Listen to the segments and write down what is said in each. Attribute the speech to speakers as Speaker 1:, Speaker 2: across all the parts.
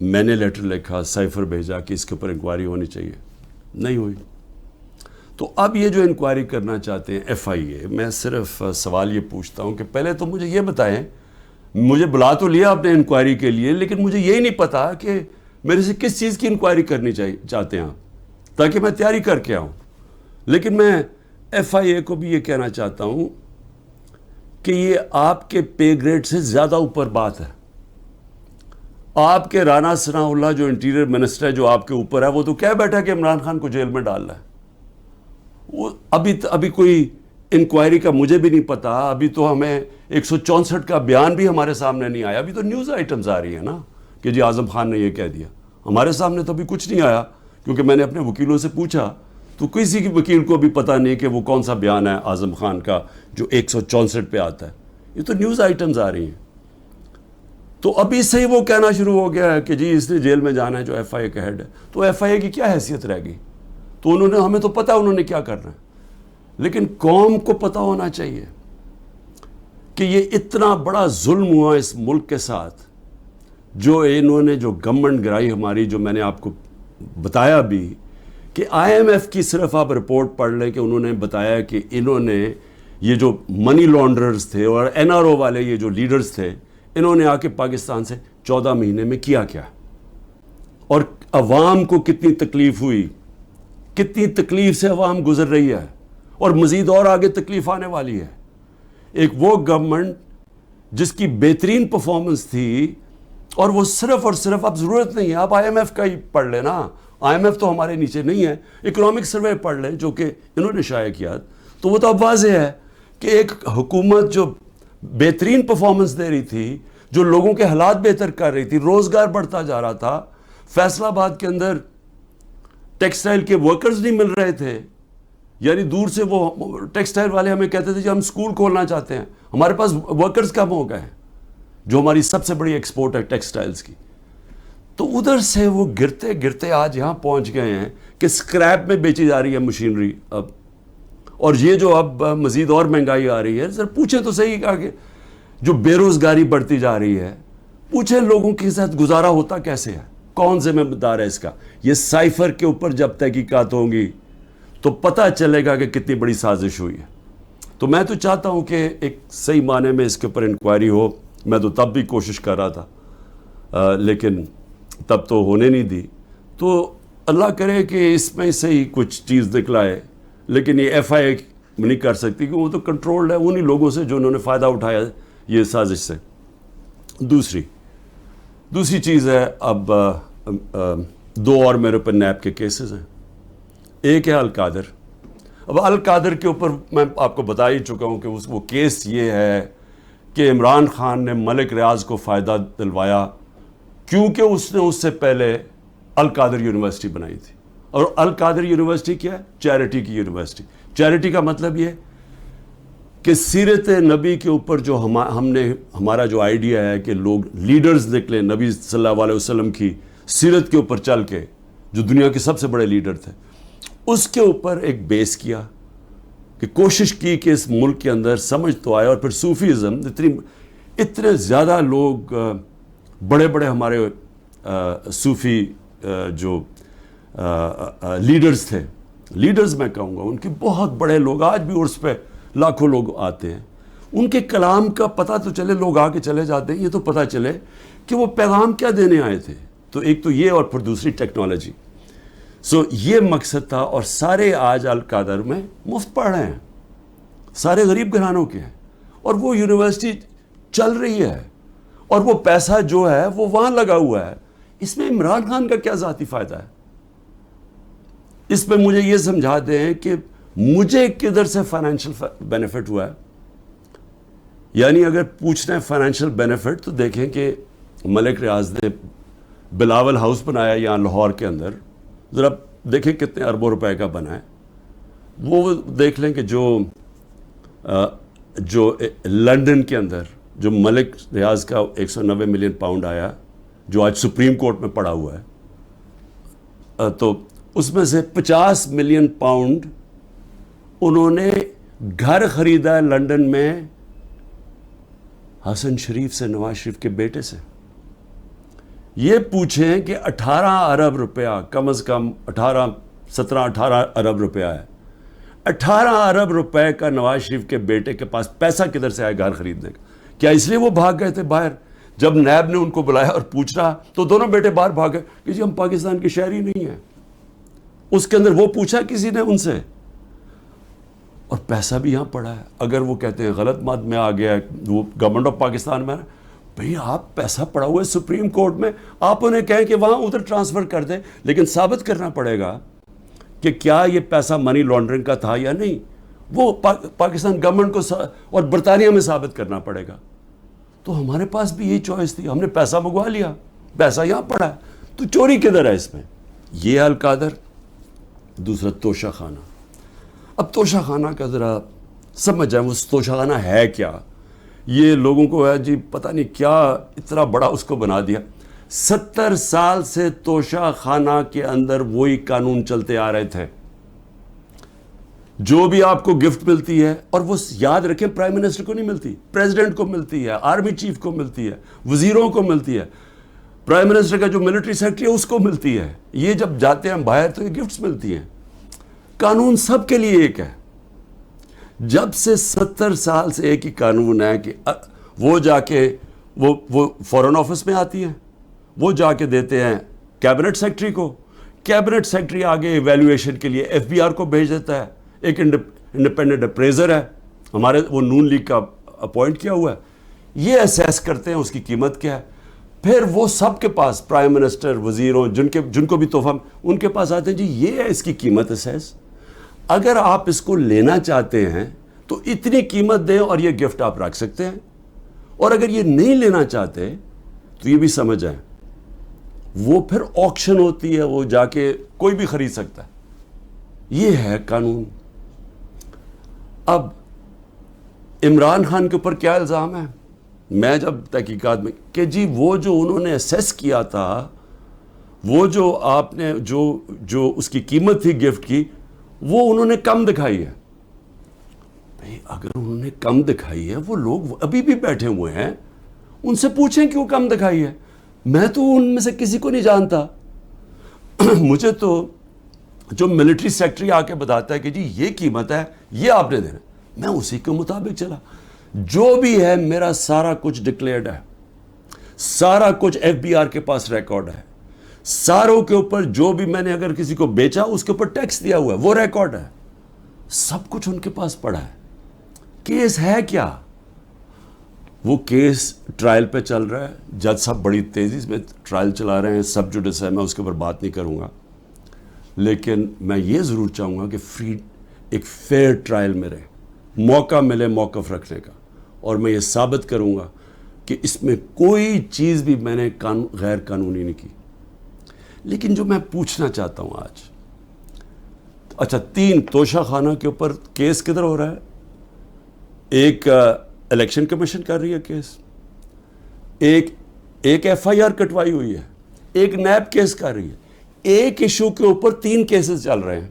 Speaker 1: میں نے لیٹر لکھا, سائفر بھیجا کہ اس کے اوپر انکوائری ہونی چاہیے, نہیں ہوئی. تو اب یہ جو انکوائری کرنا چاہتے ہیں ایف آئی اے, میں صرف سوال یہ پوچھتا ہوں کہ پہلے تو مجھے یہ بتائیں, مجھے بلا تو لیا آپ نے انکوائری کے لیے, لیکن مجھے یہی نہیں پتا کہ میرے سے کس چیز کی انکوائری کرنی چاہتے ہیں آپ, تاکہ میں تیاری کر کے آؤں. لیکن میں ایف آئی اے کو بھی یہ کہنا چاہتا ہوں کہ یہ آپ کے پے گریڈ سے زیادہ اوپر بات ہے. آپ کے رانا ثناء اللہ جو انٹیریئر منسٹر ہے, جو آپ کے اوپر ہے, وہ تو کہہ بیٹھا کہ عمران خان کو جیل میں ڈالنا ہے. وہ ابھی کوئی انکوائری کا مجھے بھی نہیں پتا. ابھی تو ہمیں 164 کا بیان بھی ہمارے سامنے نہیں آیا. ابھی تو نیوز آئٹمز آ رہی ہیں نا کہ جی اعظم خان نے یہ کہہ دیا. ہمارے سامنے تو ابھی کچھ نہیں آیا, کیونکہ میں نے اپنے وکیلوں سے پوچھا تو کسی کی وکیل کو بھی پتہ نہیں کہ وہ کون سا بیان ہے اعظم خان کا جو 164 پہ آتا ہے. یہ تو نیوز آئٹمز آ رہی ہیں. تو ابھی سے ہی وہ کہنا شروع ہو گیا ہے کہ جی اس نے جیل میں جانا ہے جو ایف آئی اے کا ہیڈ ہے. تو ایف آئی اے کی کیا حیثیت رہ گئی؟ تو انہوں نے, ہمیں تو پتہ انہوں نے کیا کرنا ہے, لیکن قوم کو پتہ ہونا چاہیے کہ یہ اتنا بڑا ظلم ہوا اس ملک کے ساتھ, جو انہوں نے جو گورنمنٹ گرائی ہماری, جو میں نے آپ کو بتایا بھی کہ آئی ایم ایف کی صرف آپ رپورٹ پڑھ لیں کہ انہوں نے بتایا کہ انہوں نے یہ جو منی لانڈررز تھے اور این آر او والے یہ جو لیڈرز تھے, انہوں نے آ کے پاکستان سے 14 مہینے میں کیا اور عوام کو کتنی تکلیف ہوئی, کتنی تکلیف سے عوام گزر رہی ہے, اور مزید اور آگے تکلیف آنے والی ہے. ایک وہ گورنمنٹ جس کی بہترین پرفارمنس تھی, اور وہ صرف اور صرف, اب ضرورت نہیں ہے آپ آئی ایم ایف کا ہی پڑھ لیں نا, آئی ایم ایف تو ہمارے نیچے نہیں ہے, اکنامک سروے پڑھ لیں جو کہ انہوں نے شائع کیا, تو وہ تو اب واضح ہے کہ ایک حکومت جو بہترین پرفارمنس دے رہی تھی, جو لوگوں کے حالات بہتر کر رہی تھی, روزگار بڑھتا جا رہا تھا. فیصل آباد کے اندر ٹیکسٹائل کے ورکرز نہیں مل رہے تھے, یعنی دور سے وہ ٹیکسٹائل والے ہمیں کہتے تھے کہ ہم سکول کھولنا چاہتے ہیں, ہمارے پاس ورکرز کم ہو گئے ہیں, جو ہماری سب سے بڑی ایکسپورٹ ہے ٹیکسٹائلز کی. تو ادھر سے وہ گرتے گرتے آج یہاں پہنچ گئے ہیں کہ سکریپ میں بیچی جا رہی ہے مشینری اب, اور یہ جو اب مزید اور مہنگائی آ رہی ہے. سر پوچھیں تو صحیح کہا کہ جو بے روزگاری بڑھتی جا رہی ہے, پوچھیں لوگوں کے ساتھ گزارا ہوتا کیسے ہے, کون ذمہ دار ہے اس کا. یہ سائفر کے اوپر جب تحقیقات ہوں گی تو پتہ چلے گا کہ کتنی بڑی سازش ہوئی ہے. تو میں تو چاہتا ہوں کہ ایک صحیح معنی میں اس کے اوپر انکوائری ہو. میں تو تب بھی کوشش کر رہا تھا, لیکن تب تو ہونے نہیں دی. تو اللہ کرے کہ اس میں سے ہی کچھ چیز نکلائے, لیکن یہ ایف آئی اے نہیں کر سکتی کہ وہ تو کنٹرولڈ ہے انہی لوگوں سے جو انہوں نے فائدہ اٹھایا یہ سازش سے. دوسری چیز ہے, اب 2 اور میرے اوپر نیب کے کیسز ہیں. ایک ہے القادر. اب القادر کے اوپر میں آپ کو بتا ہی چکا ہوں کہ وہ کیس یہ ہے کہ عمران خان نے ملک ریاض کو فائدہ دلوایا کیونکہ اس نے اس سے پہلے القادر یونیورسٹی بنائی تھی. اور القادر یونیورسٹی کیا ہے؟ چیریٹی کی یونیورسٹی. چیریٹی کا مطلب یہ کہ سیرت نبی کے اوپر جو ہمارا جو آئیڈیا ہے کہ لوگ لیڈرز نکلے نبی صلی اللہ علیہ وسلم کی سیرت کے اوپر چل کے, جو دنیا کے سب سے بڑے لیڈر تھے, اس کے اوپر ایک بیس کیا کہ کوشش کی کہ اس ملک کے اندر سمجھ تو آئے. اور پھر صوفیزم, اتنے زیادہ لوگ بڑے بڑے ہمارے صوفی جو لیڈرز تھے, لیڈرز میں کہوں گا, ان کے بہت بڑے لوگ آج بھی عرس پہ لاکھوں لوگ آتے ہیں, ان کے کلام کا پتہ تو چلے, لوگ آ کے چلے جاتے ہیں, یہ تو پتہ چلے کہ وہ پیغام کیا دینے آئے تھے. تو ایک تو یہ, اور پھر دوسری ٹیکنالوجی. یہ مقصد تھا. اور سارے آج القادر میں مفت پڑھ رہے ہیں, سارے غریب گھرانوں کے ہیں, اور وہ یونیورسٹی چل رہی ہے, اور وہ پیسہ جو ہے وہ وہاں لگا ہوا ہے. اس میں عمران خان کا کیا ذاتی فائدہ ہے؟ اس پہ مجھے یہ سمجھا دیں کہ مجھے کدھر سے فائنینشیل بینیفٹ ہوا ہے. یعنی اگر پوچھنا ہے فائنینشیل بینیفٹ, تو دیکھیں کہ ملک ریاض نے بلاول ہاؤس بنایا یہاں لاہور کے اندر, ذرا دیکھیں کتنے اربوں روپے کا بنا ہے. وہ دیکھ لیں کہ جو لنڈن کے اندر جو ملک ریاض کا 190 ملین پاؤنڈ آیا, جو آج سپریم کورٹ میں پڑا ہوا ہے, تو اس میں سے 50 ملین پاؤنڈ انہوں نے گھر خریدا ہے لنڈن میں حسن شریف سے, نواز شریف کے بیٹے سے. یہ پوچھیں کہ 18 ارب روپیہ کم از کم 18 ارب روپیہ ہے. 18 ارب روپے کا نواز شریف کے بیٹے کے پاس پیسہ کدھر سے آیا گھر خریدنے کا؟ کیا اس لیے وہ بھاگ گئے تھے باہر؟ جب نیب نے ان کو بلایا اور پوچھ رہا تو دونوں بیٹے باہر بھاگ گئے کہ جی ہم پاکستان کے شہری نہیں ہیں. اس کے اندر وہ پوچھا کسی نے ان سے؟ اور پیسہ بھی یہاں پڑا ہے. اگر وہ کہتے ہیں غلط مت میں آ گیا وہ گورنمنٹ آف پاکستان میں، بھئی آپ پیسہ پڑا ہوا ہے سپریم کورٹ میں، آپ انہیں کہیں کہ وہاں ادھر ٹرانسفر کر دیں، لیکن ثابت کرنا پڑے گا کہ کیا یہ پیسہ منی لانڈرنگ کا تھا یا نہیں. وہ پاکستان گورنمنٹ کو اور برطانیہ میں ثابت کرنا پڑے گا. تو ہمارے پاس بھی یہی چوائس تھی، ہم نے پیسہ منگوا لیا، پیسہ یہاں پڑا ہے، تو چوری کدھر ہے اس میں؟ یہ القادر. دوسرا توشہ خانہ. اب توشہ خانہ کا ذرا سمجھ جائیں وہ توشہ خانہ ہے کیا. یہ لوگوں کو ہے جی پتہ نہیں کیا اتنا بڑا اس کو بنا دیا. 70 سال سے توشہ خانہ کے اندر وہی قانون چلتے آ رہے تھے. جو بھی آپ کو گفٹ ملتی ہے، اور وہ یاد رکھیں پرائم منسٹر کو نہیں ملتی، پریزیڈنٹ کو ملتی ہے، آرمی چیف کو ملتی ہے، وزیروں کو ملتی ہے، پرائم منسٹر کا جو ملٹری سیکرٹری ہے اس کو ملتی ہے. یہ جب جاتے ہیں باہر تو یہ گفٹس ملتی ہیں. قانون سب کے لیے ایک ہے. جب سے 70 سال سے ایک ہی قانون ہے کہ وہ جا کے وہ فورن آفس میں آتی ہیں، وہ جا کے دیتے ہیں کیبنٹ سیکرٹری کو، کیبنٹ سیکرٹری آگے ایویلویشن کے لیے ایف بی آر کو بھیج دیتا ہے. ایک انڈیپینڈنٹ اپریزر ہے ہمارے، وہ نون لیگ کا اپوائنٹ کیا ہوا ہے، یہ اسیس کرتے ہیں اس کی قیمت کیا ہے. پھر وہ سب کے پاس پرائم منسٹر، وزیروں، جن کو بھی تحفہ ان کے پاس آتے ہیں جی یہ ہے اس کی قیمت اسیس. اگر آپ اس کو لینا چاہتے ہیں تو اتنی قیمت دیں اور یہ گفٹ آپ رکھ سکتے ہیں. اور اگر یہ نہیں لینا چاہتے تو یہ بھی سمجھ جائیں وہ پھر آکشن ہوتی ہے، وہ جا کے کوئی بھی خرید سکتا ہے. یہ ہے قانون. اب عمران خان کے اوپر کیا الزام ہے؟ میں جب تحقیقات میں کہ جی وہ جو انہوں نے اسیس کیا تھا، وہ جو آپ نے جو اس کی قیمت تھی گفٹ کی، وہ انہوں نے کم دکھائی ہے. بھئی اگر انہوں نے کم دکھائی ہے، وہ لوگ ابھی بھی بیٹھے ہوئے ہیں، ان سے پوچھیں کیوں کم دکھائی ہے. میں تو ان میں سے کسی کو نہیں جانتا. مجھے تو جو ملٹری سیکرٹری آ کے بتاتا ہے کہ جی یہ قیمت ہے، یہ آپ نے دینا، میں اسی کے مطابق چلا. جو بھی ہے میرا سارا کچھ ڈکلیئرڈ ہے، سارا کچھ ایف بی آر کے پاس ریکارڈ ہے. ساروں کے اوپر جو بھی میں نے اگر کسی کو بیچا اس کے اوپر ٹیکس دیا ہوا ہے وہ ریکارڈ ہے. سب کچھ ان کے پاس پڑا ہے. کیس ہے کیا؟ وہ کیس ٹرائل پہ چل رہا ہے. جج صاحب بڑی تیزی میں ٹرائل چلا رہے ہیں. سب جوڈس ہے، میں اس کے اوپر بات نہیں کروں گا، لیکن میں یہ ضرور چاہوں گا کہ ایک فیئر ٹرائل میں رہے، موقع ملے موقف رکھنے کا، اور میں یہ ثابت کروں گا کہ اس میں کوئی چیز بھی میں نے غیر قانونی نہیں کی. لیکن جو میں پوچھنا چاہتا ہوں آج، اچھا 3 توشہ خانہ کے اوپر کیس کدھر ہو رہا ہے؟ ایک الیکشن کمیشن کر رہی ہے کیس، ایک ایف آئی آر کٹوائی ہوئی ہے، ایک نیب کیس کر رہی ہے. ایک ایشو کے اوپر 3 کیسز چل رہے ہیں.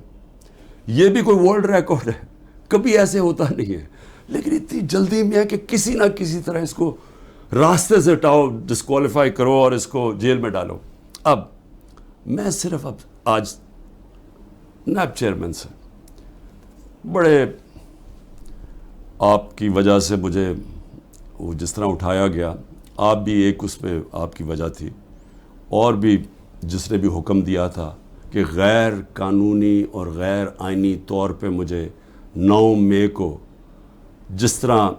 Speaker 1: یہ بھی کوئی ورلڈ ریکارڈ ہے، کبھی ایسے ہوتا نہیں ہے. لیکن اتنی جلدی میں ہے کہ کسی نہ کسی طرح اس کو راستے سے ہٹاؤ، ڈسکوالیفائی کرو اور اس کو جیل میں ڈالو. اب میں صرف آج نیب چیئرمین سے بڑے آپ کی وجہ سے مجھے وہ جس طرح اٹھایا گیا، آپ بھی ایک اس میں آپ کی وجہ تھی، اور بھی جس نے بھی حکم دیا تھا کہ غیر قانونی اور غیر آئینی طور پہ مجھے 9 مئی کو جس طرح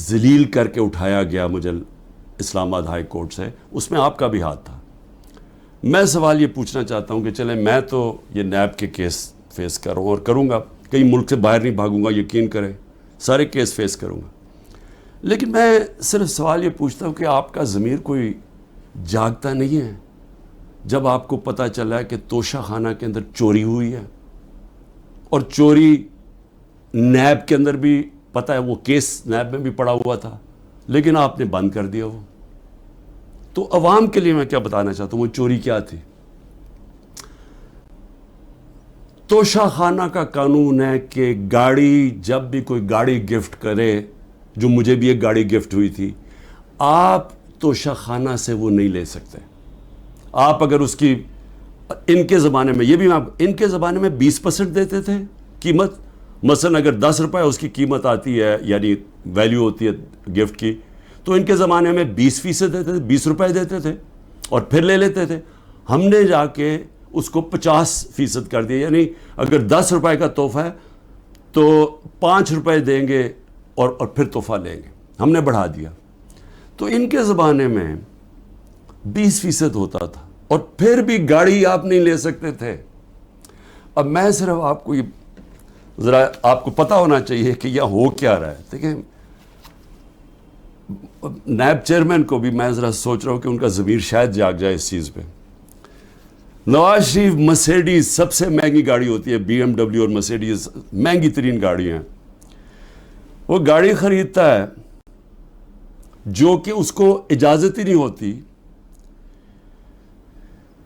Speaker 1: ذلیل کر کے اٹھایا گیا مجھے اسلام آباد ہائی کورٹ سے، اس میں آپ کا بھی ہاتھ تھا. میں سوال یہ پوچھنا چاہتا ہوں کہ چلیں میں تو یہ نیب کے کیس فیس کر رہا ہوں اور کروں گا، کئی ملک سے باہر نہیں بھاگوں گا، یقین کریں سارے کیس فیس کروں گا. لیکن میں صرف سوال یہ پوچھتا ہوں کہ آپ کا ضمیر کوئی جاگتا نہیں ہے جب آپ کو پتہ چلا ہے کہ توشہ خانہ کے اندر چوری ہوئی ہے، اور چوری نیب کے اندر بھی پتہ ہے، وہ کیس نیب میں بھی پڑا ہوا تھا، لیکن آپ نے بند کر دیا وہ. تو عوام کے لیے میں کیا بتانا چاہتا ہوں، وہ چوری کیا تھی؟ توشہ خانہ کا قانون ہے کہ گاڑی، جب بھی کوئی گاڑی گفٹ کرے، جو مجھے بھی ایک گاڑی گفٹ ہوئی تھی، آپ توشہ خانہ سے وہ نہیں لے سکتے. آپ اگر اس کی ان کے زمانے میں یہ بھی ان کے زمانے میں 20% دیتے تھے قیمت. مثلا اگر 10 روپے اس کی قیمت آتی ہے یعنی ویلیو ہوتی ہے گفٹ کی, تو ان کے زمانے میں 20% دیتے تھے, 20 روپے دیتے تھے اور پھر لے لیتے تھے. ہم نے جا کے اس کو 50% کر دیا, یعنی اگر 10 روپے کا تحفہ ہے تو 5 روپے دیں گے اور پھر تحفہ لیں گے. ہم نے بڑھا دیا. تو ان کے زمانے میں 20% ہوتا تھا اور پھر بھی گاڑی آپ نہیں لے سکتے تھے. اب میں صرف آپ کو یہ ذرا آپ کو پتہ ہونا چاہیے کہ یہ ہو کیا رہا ہے. دیکھیں نیب چیئرمین کو بھی میں ذرا سوچ رہا ہوں کہ ان کا ضمیر شاید جاگ جائے اس چیز پہ. نواز شریف مرسیڈیز سب سے مہنگی گاڑی ہوتی ہے, بی ایم ڈبلیو اور مرسیڈیز مہنگی ترین گاڑیاں ہیں. وہ گاڑی خریدتا ہے جو کہ اس کو اجازت ہی نہیں ہوتی.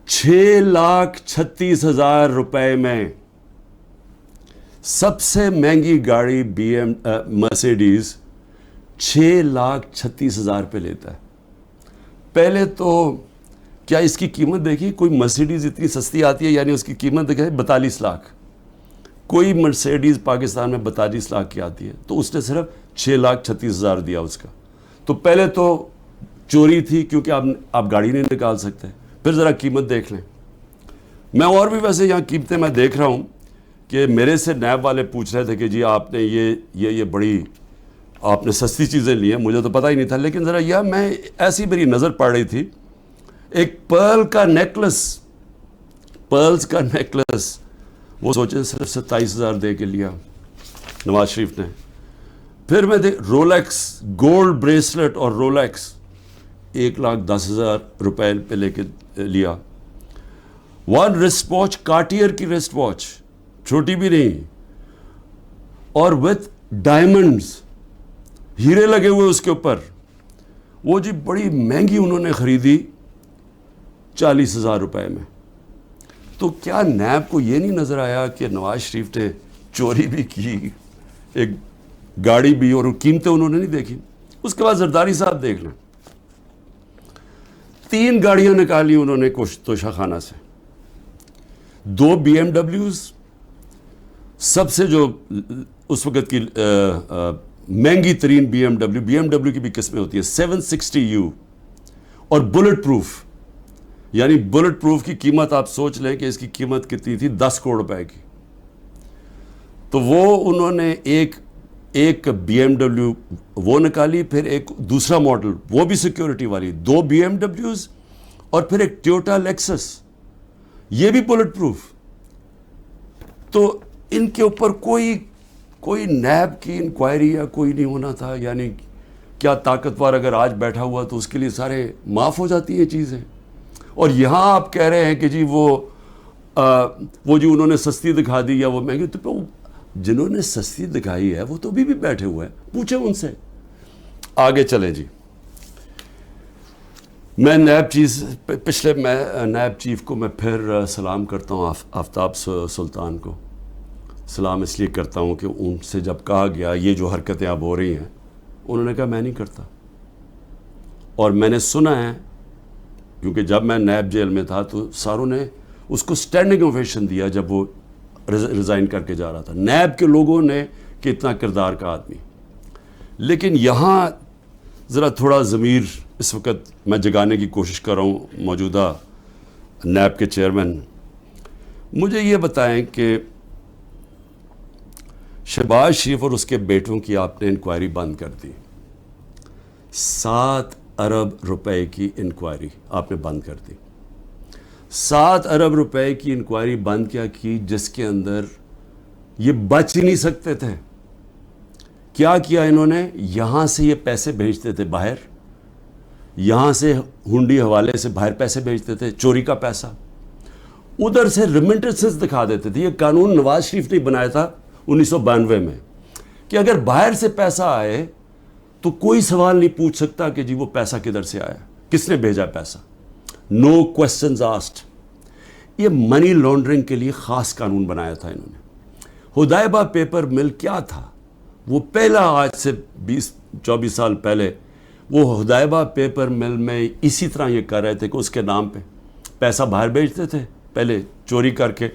Speaker 1: 6,36,000 روپے میں سب سے مہنگی گاڑی بی ایم مرسیڈیز 6,36,000 پہ لیتا ہے. پہلے تو کیا اس کی قیمت دیکھی, کوئی مرسیڈیز اتنی سستی آتی ہے, یعنی اس کی قیمت دیکھیں 42 لاکھ. کوئی مرسیڈیز پاکستان میں 42 لاکھ کی آتی ہے, تو اس نے صرف 6,36,000 دیا اس کا. تو پہلے تو چوری تھی کیونکہ آپ گاڑی نہیں نکال سکتے. پھر ذرا قیمت دیکھ لیں. میں اور بھی ویسے یہاں قیمتیں میں دیکھ رہا ہوں کہ میرے سے نیب والے پوچھ رہے تھے کہ جی آپ نے یہ بڑی آپ نے سستی چیزیں لی ہیں, مجھے تو پتہ ہی نہیں تھا. لیکن ذرا یہ میں ایسی میری نظر پڑ رہی تھی, ایک پرلز کا نیکلس وہ سوچیں صرف 27,000 دے کے لیا نواز شریف نے. پھر میں رولیکس گولڈ بریسلٹ اور رولیکس 1,10,000 روپے پہ لے کے لیا. ون رسٹ واچ, کارٹیئر کی رسٹ واچ, چھوٹی بھی نہیں, اور وتھ ڈائمنڈز, ہیرے لگے ہوئے اس کے اوپر. وہ جی بڑی مہنگی انہوں نے خریدی 40,000 روپے میں. تو کیا نیب کو یہ نہیں نظر آیا کہ نواز شریف نے چوری بھی کی, ایک گاڑی بھی, اور قیمتیں انہوں نے نہیں دیکھی. اس کے بعد زرداری صاحب دیکھ لیں, 3 گاڑیاں نکالی انہوں نے توشہ خانہ سے. 2 بی ایم ڈبلیوز, سب سے جو اس وقت کی مہنگی ترین بی ایم ڈبلیو کی بھی قسمیں ہوتی ہیں 760U, اور بلٹ پروف, یعنی بلٹ پروف کی قیمت آپ سوچ لیں کہ اس کی قیمت کتنی تھی, 10 کروڑ روپے کی. تو وہ انہوں نے ایک بی ایم ڈبلیو وہ نکالی, پھر ایک دوسرا ماڈل وہ بھی سیکیورٹی والی, 2 بی ایم ڈبلیوز, اور پھر ایک ٹویوٹا لیکسس, یہ بھی بلٹ پروف. تو ان کے اوپر کوئی نیب کی انکوائری یا کوئی نہیں ہونا تھا. یعنی کیا طاقتور اگر آج بیٹھا ہوا تو اس کے لیے سارے معاف ہو جاتی ہیں چیزیں. اور یہاں آپ کہہ رہے ہیں کہ جی وہ جو انہوں نے سستی دکھا دی یا وہ مہنگی, تو جنہوں نے سستی دکھائی ہے وہ تو ابھی بھی بیٹھے ہوئے ہیں, پوچھیں ان سے. آگے چلیں جی. میں نیب چیف کو میں پھر سلام کرتا ہوں, آفتاب سلطان کو سلام اس لیے کرتا ہوں کہ ان سے جب کہا گیا یہ جو حرکتیں اب ہو رہی ہیں, انہوں نے کہا میں نہیں کرتا. اور میں نے سنا ہے, کیونکہ جب میں نیب جیل میں تھا تو ساروں نے اس کو اسٹینڈنگ اوویشن دیا جب وہ ریزائن کر کے جا رہا تھا, نیب کے لوگوں نے, کہ اتنا کردار کا آدمی. لیکن یہاں ذرا تھوڑا ضمیر اس وقت میں جگانے کی کوشش کر رہا ہوں. موجودہ نیب کے چیئرمین, مجھے یہ بتائیں کہ شہباز شریف اور اس کے بیٹوں کی آپ نے انکوائری بند کر دی. 7 ارب روپے کی انکوائری آپ نے بند کر دی. 7 ارب روپے کی انکوائری بند کیا کی, جس کے اندر یہ بچ ہی نہیں سکتے تھے. کیا کیا انہوں نے, یہاں سے یہ پیسے بھیجتے تھے باہر, یہاں سے ہنڈی حوالے سے باہر پیسے بھیجتے تھے, چوری کا پیسہ. ادھر سے ریمنٹنسز دکھا دیتے تھے. یہ قانون نواز شریف نے بنایا تھا 1992 میں کہ اگر باہر سے پیسہ آئے تو کوئی سوال نہیں پوچھ سکتا کہ جی وہ پیسہ کدھر سے آیا, کس نے بھیجا پیسہ. نو کوسچنز آسکڈ. یہ منی لانڈرنگ کے لیے خاص قانون بنایا تھا انہوں نے. ہدایبہ پیپر مل کیا تھا, وہ پہلا, آج سے 20-24 سال پہلے وہ ہدایبہ پیپر مل میں اسی طرح یہ کر رہے تھے کہ اس کے نام پہ پیسہ باہر بھیجتے تھے پہلے چوری کر کے,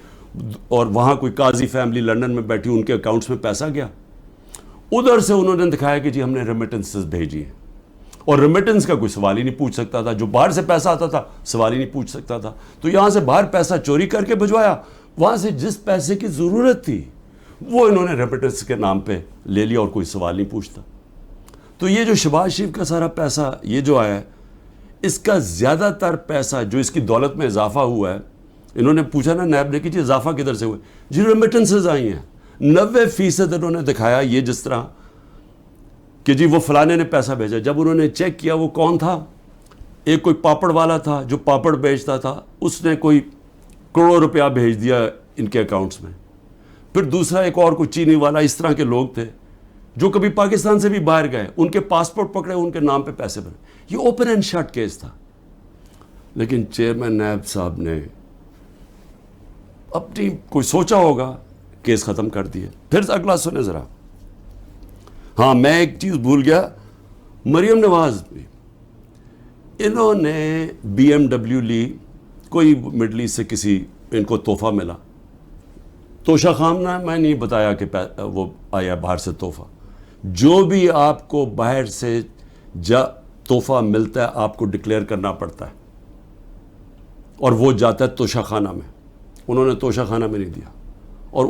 Speaker 1: اور وہاں کوئی قاضی فیملی لنڈن میں بیٹھی, ان کے اکاؤنٹس میں پیسہ گیا, ادھر سے انہوں نے دکھایا کہ جی ہم نے ریمیٹنسز بھیجی ہیں, اور ریمیٹنس کا کوئی سوال ہی نہیں پوچھ سکتا تھا, جو باہر سے پیسہ آتا تھا سوال ہی نہیں پوچھ سکتا تھا. تو یہاں سے باہر پیسہ چوری کر کے بھجوایا, وہاں سے جس پیسے کی ضرورت تھی وہ انہوں نے ریمیٹنس کے نام پہ لے لیا, اور کوئی سوال نہیں پوچھتا. تو یہ جو شہباز شریف کا سارا پیسہ یہ جو آیا ہے, اس کا زیادہ تر پیسہ جو اس کی دولت میں اضافہ ہوا ہے, انہوں نے پوچھا نا نیب نے کہ جی اضافہ کدھر سے ہوا, جی ریمیٹنسز آئی ہیں. 90% انہوں نے دکھایا یہ جس طرح کہ جی وہ فلانے نے پیسہ بھیجا. جب انہوں نے چیک کیا وہ کون تھا, ایک کوئی پاپڑ والا تھا جو پاپڑ بیچتا تھا, اس نے کوئی کروڑوں روپیہ بھیج دیا ان کے اکاؤنٹس میں. پھر دوسرا ایک اور کوئی چینی والا, اس طرح کے لوگ تھے جو کبھی پاکستان سے بھی باہر گئے, ان کے پاسپورٹ پکڑے, ان کے نام پہ پیسے بھرے. یہ اوپن اینڈ شٹ کیس تھا. لیکن چیئرمین نیب صاحب نے اپنی کوئی سوچا ہوگا, کیس ختم کر دیے. پھر اگلا سنیں ذرا. ہاں میں ایک چیز بھول گیا, مریم نواز بھی انہوں نے BMW لی, کوئی مڈل ایسٹ سے کسی ان کو تحفہ ملا. توشہ خانہ میں نہیں بتایا کہ وہ آیا باہر سے تحفہ. جو بھی آپ کو باہر سے تحفہ ملتا ہے آپ کو ڈکلیئر کرنا پڑتا ہے, اور وہ جاتا ہے توشہ خانہ میں. انہوں نے توشہ خانہ میں نہیں دیا, اور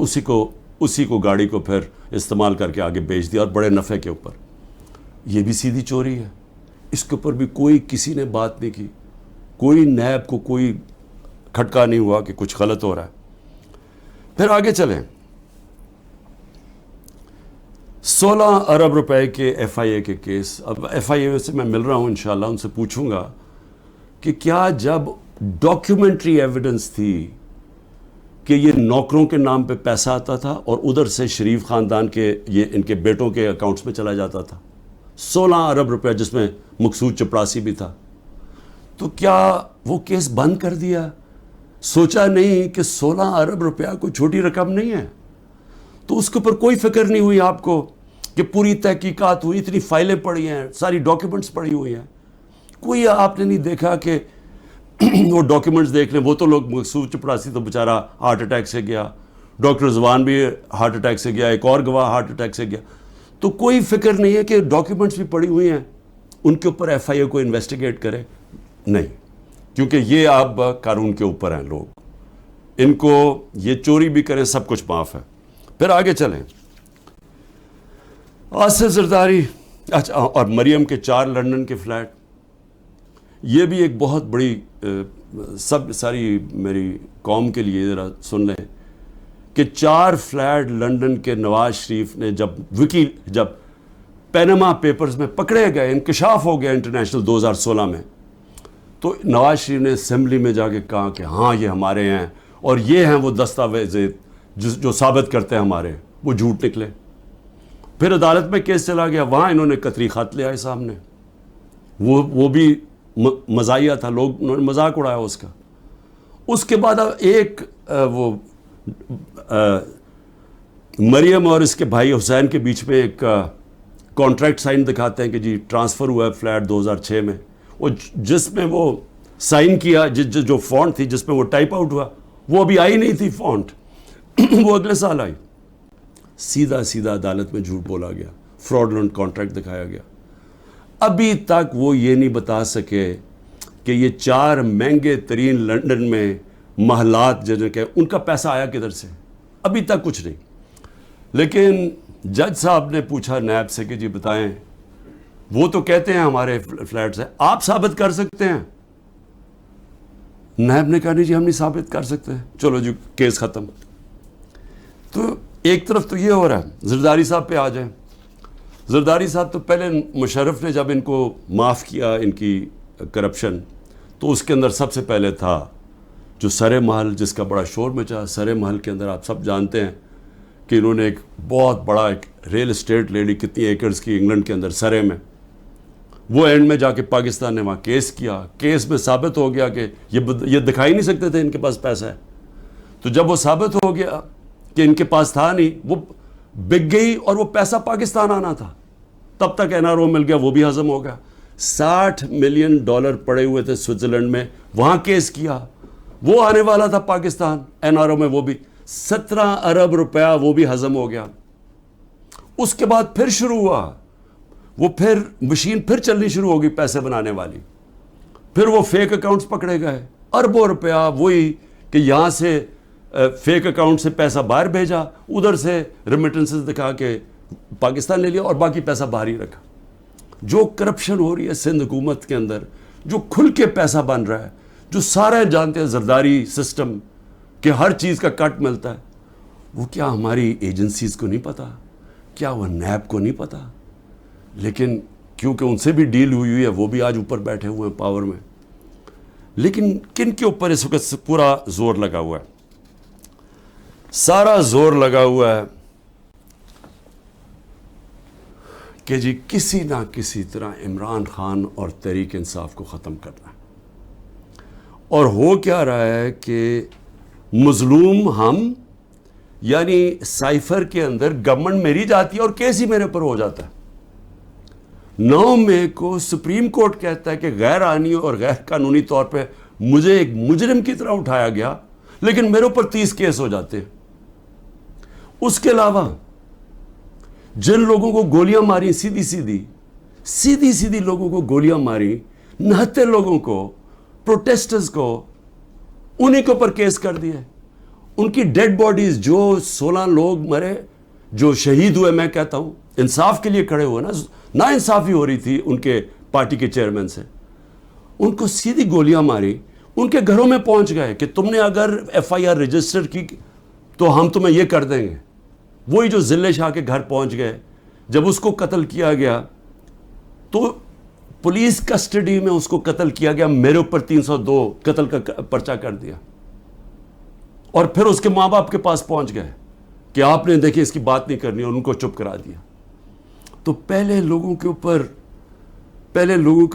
Speaker 1: اسی کو گاڑی کو پھر استعمال کر کے آگے بیچ دیا, اور بڑے نفع کے اوپر. یہ بھی سیدھی چوری ہے. اس کے اوپر بھی کوئی کسی نے بات نہیں کی, کوئی نیب کو کوئی کھٹکا نہیں ہوا کہ کچھ غلط ہو رہا ہے. پھر آگے چلیں. 16 ارب روپے کے FIA کے کیس. اب FIA سے میں مل رہا ہوں, انشاءاللہ ان سے پوچھوں گا کہ کیا جب ڈاکیومنٹری ایویڈنس تھی کہ یہ نوکروں کے نام پہ پیسہ آتا تھا اور ادھر سے شریف خاندان کے یہ ان کے بیٹوں کے اکاؤنٹس میں چلا جاتا تھا 16 ارب روپے, جس میں مقصود چپراسی بھی تھا, تو کیا وہ کیس بند کر دیا؟ سوچا نہیں کہ 16 ارب روپیہ کوئی چھوٹی رقم نہیں ہے. تو اس کے اوپر کوئی فکر نہیں ہوئی آپ کو کہ پوری تحقیقات ہوئی, اتنی فائلیں پڑی ہیں, ساری ڈاکیومنٹس پڑی ہوئی ہیں, کوئی آپ نے نہیں دیکھا کہ وہ ڈاکیومنٹس دیکھ لیں. وہ تو لوگ مقصود چپراسی تو بیچارہ ہارٹ اٹیک سے گیا, ڈاکٹر رضوان بھی ہارٹ اٹیک سے گیا, ایک اور گواہ ہارٹ اٹیک سے گیا. تو کوئی فکر نہیں ہے کہ ڈاکیومنٹس بھی پڑی ہوئی ہیں, ان کے اوپر FIA کو انویسٹیگیٹ کرے. نہیں, کیونکہ یہ اب قانون کے اوپر ہیں لوگ, ان کو یہ چوری بھی کریں سب کچھ معاف ہے. پھر آگے چلیں. آصف زرداری, اچھا, اور مریم کے 4 لندن کے فلیٹ. یہ بھی ایک بہت بڑی ساری میری قوم کے لیے ذرا سن لیں کہ 4 فلیٹ لندن کے نواز شریف نے جب پینما پیپرز میں پکڑے گئے, انکشاف ہو گیا انٹرنیشنل 2016 میں, تو نواز شریف نے اسمبلی میں جا کے کہا کہ ہاں یہ ہمارے ہیں, اور یہ ہیں وہ دستاویز جو ثابت کرتے ہیں ہمارے, وہ جھوٹ نکلے. پھر عدالت میں کیس چلا گیا, وہاں انہوں نے قطری خط لے آئے سامنے, وہ بھی مزاحیہ تھا, انہوں نے مذاق اڑایا اس کا. اس کے بعد اب ایک وہ مریم اور اس کے بھائی حسین کے بیچ میں ایک کانٹریکٹ سائن دکھاتے ہیں کہ جی ٹرانسفر ہوا ہے فلیٹ 2006 میں, وہ جس میں وہ سائن کیا, جو فونٹ تھی جس میں وہ ٹائپ آؤٹ ہوا, وہ ابھی آئی نہیں تھی فونٹ, وہ اگلے سال آئی. سیدھا عدالت میں جھوٹ بولا گیا, فراڈلنٹ کانٹریکٹ دکھایا گیا. ابھی تک وہ یہ نہیں بتا سکے کہ یہ 4 مہنگے ترین لندن میں محلات جن کے ان کا پیسہ آیا کدھر سے, ابھی تک کچھ نہیں. لیکن جج صاحب نے پوچھا نیب سے کہ جی بتائیں, وہ تو کہتے ہیں ہمارے فلیٹس ہیں, آپ ثابت کر سکتے ہیں؟ نیب نے کہا نہیں جی ہم نہیں ثابت کر سکتے. چلو جی کیس ختم. تو ایک طرف تو یہ ہو رہا ہے. زرداری صاحب پہ آ جائیں. زرداری صاحب تو پہلے مشرف نے جب ان کو معاف کیا ان کی کرپشن, تو اس کے اندر سب سے پہلے تھا جو سرے محل, جس کا بڑا شور مچا. سرے محل کے اندر آپ سب جانتے ہیں کہ انہوں نے ایک بہت بڑا ایک ریل اسٹیٹ لے لی, کتنی ایکڑز کی, انگلینڈ کے اندر سرے میں. وہ اینڈ میں جا کے پاکستان نے وہاں کیس کیا. کیس میں ثابت ہو گیا کہ یہ دکھائی نہیں سکتے تھے ان کے پاس پیسہ ہے. تو جب وہ ثابت ہو گیا کہ ان کے پاس تھا نہیں, وہ بک گئی اور وہ پیسہ پاکستان آنا تھا. تب تک NRO مل گیا, وہ بھی ہضم ہو گیا. $60 ملین پڑے ہوئے تھے سوئٹزرلینڈ میں, وہاں کیس کیا, وہ آنے والا تھا پاکستان NRO میں، وہ بھی 17 ارب روپیہ وہ بھی ہضم ہو گیا. اس کے بعد پھر شروع ہوا، وہ پھر مشین پھر چلنی شروع ہوگی پیسے بنانے والی. پھر وہ فیک اکاؤنٹس پکڑے گئے، اربوں روپیہ وہی کہ یہاں سے فیک اکاؤنٹ سے پیسہ باہر بھیجا، ادھر سے ریمیٹنسز دکھا کے پاکستان لے لیا اور باقی پیسہ باہر ہی رکھا. جو کرپشن ہو رہی ہے سندھ حکومت کے اندر، جو کھل کے پیسہ بن رہا ہے، جو سارے جانتے ہیں زرداری سسٹم کہ ہر چیز کا کٹ ملتا ہے، وہ کیا ہماری ایجنسیز کو نہیں پتا؟ کیا وہ نیب کو نہیں پتا؟ لیکن کیونکہ ان سے بھی ڈیل ہوئی ہے، وہ بھی آج اوپر بیٹھے ہوئے ہیں پاور میں. لیکن کن کے اوپر اس وقت پورا زور لگا ہوا ہے؟ سارا زور لگا ہوا ہے کہ جی کسی نہ کسی طرح عمران خان اور تحریک انصاف کو ختم کرنا ہے. اور ہو کیا رہا ہے کہ مظلوم ہم، یعنی سائفر کے اندر گورنمنٹ میری جاتی ہے اور کیس ہی میرے پر ہو جاتا ہے. 9 مئی کو سپریم کورٹ کہتا ہے کہ غیر آئینی اور غیر قانونی طور پہ مجھے ایک مجرم کی طرح اٹھایا گیا، لیکن میرے اوپر 30 کیس ہو جاتے ہیں. اس کے علاوہ جن لوگوں کو گولیاں ماری سیدھی لوگوں کو گولیاں ماری، نہتے لوگوں کو، پروٹیسٹرز کو، انہی کے اوپر کیس کر دیے. ان کی ڈیڈ باڈیز، جو 16 لوگ مرے، جو شہید ہوئے، میں کہتا ہوں انصاف کے لیے کھڑے ہوئے نا انصافی ہو رہی تھی ان کے پارٹی کے چیئرمین سے، ان کو سیدھی گولیاں ماری، ان کے گھروں میں پہنچ گئے کہ تم نے اگر FIR رجسٹر کی تو ہم تمہیں یہ کر دیں گے. وہی جو ذلے شاہ کے گھر پہنچ گئے، جب اس کو قتل کیا گیا تو پولیس کسٹڈی میں اس کو قتل کیا گیا، میرے اوپر 302 قتل کا پرچہ کر دیا. اور پھر اس کے ماں باپ کے پاس پہنچ گئے کہ آپ نے دیکھیں اس کی بات نہیں کرنی، اور ان کو چپ کرا دیا. تو پہلے لوگوں کے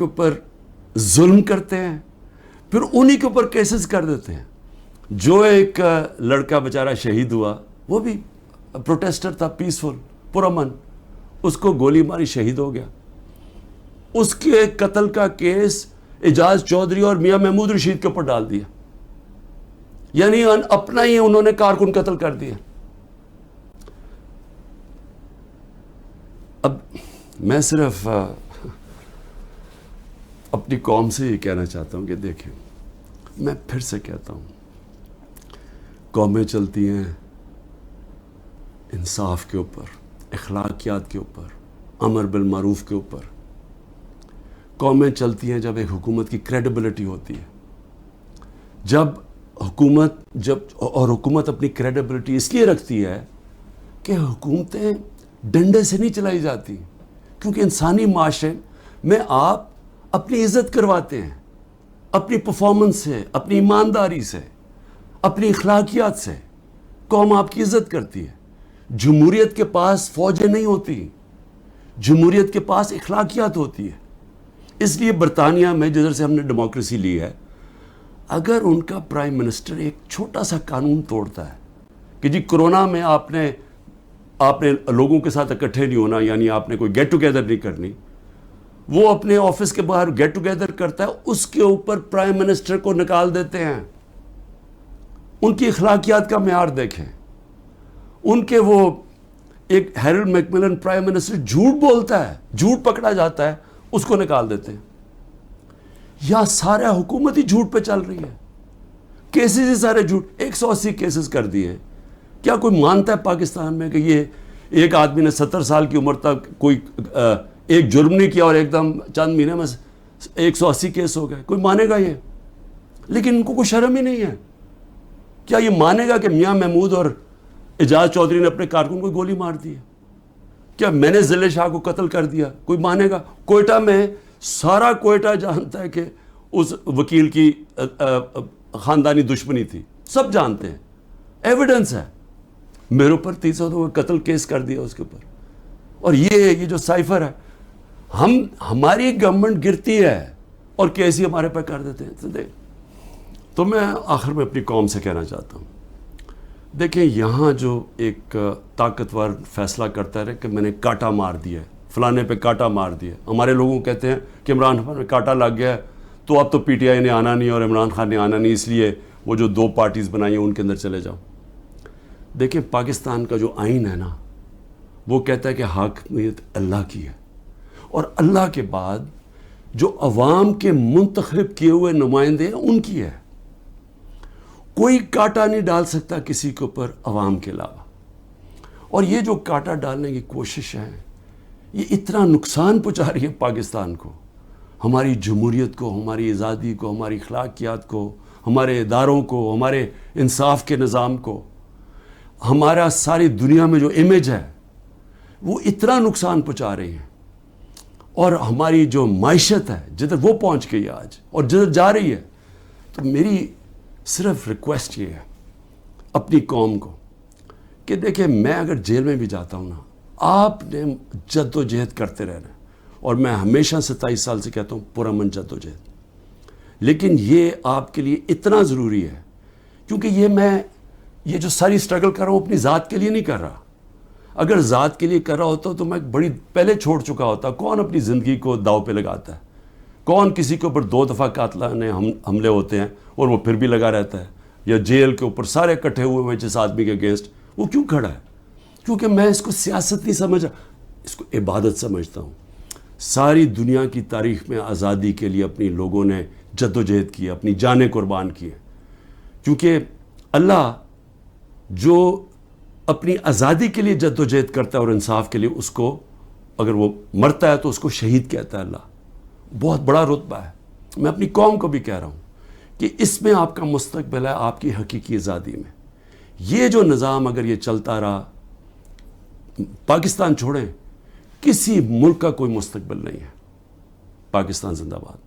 Speaker 1: اوپر ظلم کرتے ہیں، پھر انہی کے اوپر کیسز کر دیتے ہیں. جو ایک لڑکا بیچارہ شہید ہوا، وہ بھی پروٹیسٹر تھا، پیسفل، پرامن، اس کو گولی ماری، شہید ہو گیا. اس کے قتل کا کیس اعجاز چودھری اور میاں محمود رشید کے اوپر ڈال دیا. یعنی اپنا ہی انہوں نے کارکن قتل کر دیا. اب میں صرف اپنی قوم سے یہ کہنا چاہتا ہوں کہ دیکھیں، میں پھر سے کہتا ہوں، قومیں چلتی ہیں انصاف کے اوپر، اخلاقیات کے اوپر، امر بالمعروف کے اوپر. قومیں چلتی ہیں جب ایک حکومت کی کریڈیبلٹی ہوتی ہے. اور حکومت اپنی کریڈیبلٹی اس لیے رکھتی ہے کہ حکومتیں ڈنڈے سے نہیں چلائی جاتی، کیونکہ انسانی معاشرے میں آپ اپنی عزت کرواتے ہیں، اپنی پرفارمنس سے، اپنی ایمانداری سے، اپنی اخلاقیات سے قوم آپ کی عزت کرتی ہے. جمہوریت کے پاس فوجیں نہیں ہوتی، جمہوریت کے پاس اخلاقیات ہوتی ہے. اس لیے برطانیہ میں جدھر سے ہم نے ڈیموکریسی لی ہے، اگر ان کا پرائم منسٹر ایک چھوٹا سا قانون توڑتا ہے کہ جی کرونا میں آپ نے لوگوں کے ساتھ اکٹھے نہیں ہونا، یعنی آپ نے کوئی گیٹ ٹوگیدر نہیں کرنی، وہ اپنے آفس کے باہر گیٹ ٹوگیدر کرتا ہے، اس کے اوپر پرائم منسٹر کو نکال دیتے ہیں. ان کی اخلاقیات کا معیار دیکھیں. ان کے وہ ایک ہیرلڈ میکملن پرائم منسٹر جھوٹ بولتا ہے، جھوٹ پکڑا جاتا ہے، اس کو نکال دیتے ہیں. یا سارا حکومت ہی جھوٹ پہ چل رہی ہے، کیسز ہی سارے جھوٹ، 180 کیسز کر دیے. کیا کوئی مانتا ہے پاکستان میں کہ یہ ایک آدمی نے 70 سال کی عمر تک کوئی ایک جرم نہیں کیا اور ایک دم چند مہینے میں 180 کیس ہو گئے؟ کوئی مانے گا یہ؟ لیکن ان کو کوئی شرم ہی نہیں ہے. کیا یہ مانے گا کہ میاں محمود اور اعجاز چودھری نے اپنے کارکن کو گولی مار دی ہے؟ کیا میں نے ذلے شاہ کو قتل کر دیا؟ کوئی مانے گا؟ کوئٹہ میں سارا کوئٹہ جانتا ہے کہ اس وکیل کی خاندانی دشمنی تھی، سب جانتے ہیں، ایویڈنس ہے. میرے اوپر 302 قتل کیس کر دیا اس کے اوپر. اور یہ جو سائفر ہے، ہماری گورنمنٹ گرتی ہے اور کیس ہی ہمارے پہ کر دیتے ہیں. تو میں آخر میں اپنی قوم سے کہنا چاہتا ہوں، دیکھیں یہاں جو ایک طاقتور فیصلہ کرتا ہے کہ میں نے کاٹا مار دیا ہے، فلانے پہ کاٹا مار دیا. ہمارے لوگوں کہتے ہیں کہ عمران خان پہ کاٹا لگ گیا ہے تو اب تو PTI نے آنا نہیں اور عمران خان نے آنا نہیں، اس لیے وہ جو 2 پارٹیز بنائی ہیں ان کے اندر چلے جاؤ. دیکھیں پاکستان کا جو آئین ہے نا وہ کہتا ہے کہ حاکمیت اللہ کی ہے، اور اللہ کے بعد جو عوام کے منتخب کیے ہوئے نمائندے ہیں ان کی ہے. کوئی کانٹا نہیں ڈال سکتا کسی کے اوپر عوام کے علاوہ. اور یہ جو کانٹا ڈالنے کی کوشش ہے یہ اتنا نقصان پہنچا رہی ہے پاکستان کو، ہماری جمہوریت کو، ہماری آزادی کو، ہماری اخلاقیات کو، ہمارے اداروں کو، ہمارے انصاف کے نظام کو، ہمارا ساری دنیا میں جو امیج ہے وہ اتنا نقصان پہنچا رہی ہیں. اور ہماری جو معیشت ہے جدھر وہ پہنچ گئی آج اور جدھر جا رہی ہے. تو میری صرف ریکویسٹ یہ ہے اپنی قوم کو کہ دیکھیں میں اگر جیل میں بھی جاتا ہوں نا، آپ نے جد و جہد کرتے رہنا ہے. اور میں ہمیشہ 27 سال سے کہتا ہوں پرامن جد و جہد. لیکن یہ آپ کے لیے اتنا ضروری ہے کیونکہ یہ جو ساری سٹرگل کر رہا ہوں اپنی ذات کے لیے نہیں کر رہا. اگر ذات کے لیے کر رہا ہوتا تو میں بڑی پہلے چھوڑ چکا ہوتا. کون اپنی زندگی کو داؤ پہ لگاتا ہے؟ کون کسی کے اوپر 2 دفعہ قاتلانہ حملے ہوتے ہیں اور وہ پھر بھی لگا رہتا ہے؟ یا جیل کے اوپر سارے اکٹھے ہوئے ہوئے جس آدمی کے اگینسٹ، وہ کیوں کھڑا ہے؟ کیونکہ میں اس کو سیاست نہیں سمجھا، اس کو عبادت سمجھتا ہوں. ساری دنیا کی تاریخ میں آزادی کے لیے اپنی لوگوں نے جد و جہد کی، اپنی جانیں قربان کی ہیں. کیونکہ اللہ جو اپنی آزادی کے لیے جد و جہد کرتا ہے اور انصاف کے لیے، اس کو اگر وہ مرتا ہے تو اس کو شہید کہتا ہے. اللہ بہت بڑا رتبہ ہے. میں اپنی قوم کو بھی کہہ رہا ہوں کہ اس میں آپ کا مستقبل ہے، آپ کی حقیقی آزادی میں. یہ جو نظام اگر یہ چلتا رہا، پاکستان چھوڑیں، کسی ملک کا کوئی مستقبل نہیں ہے. پاکستان زندہ باد.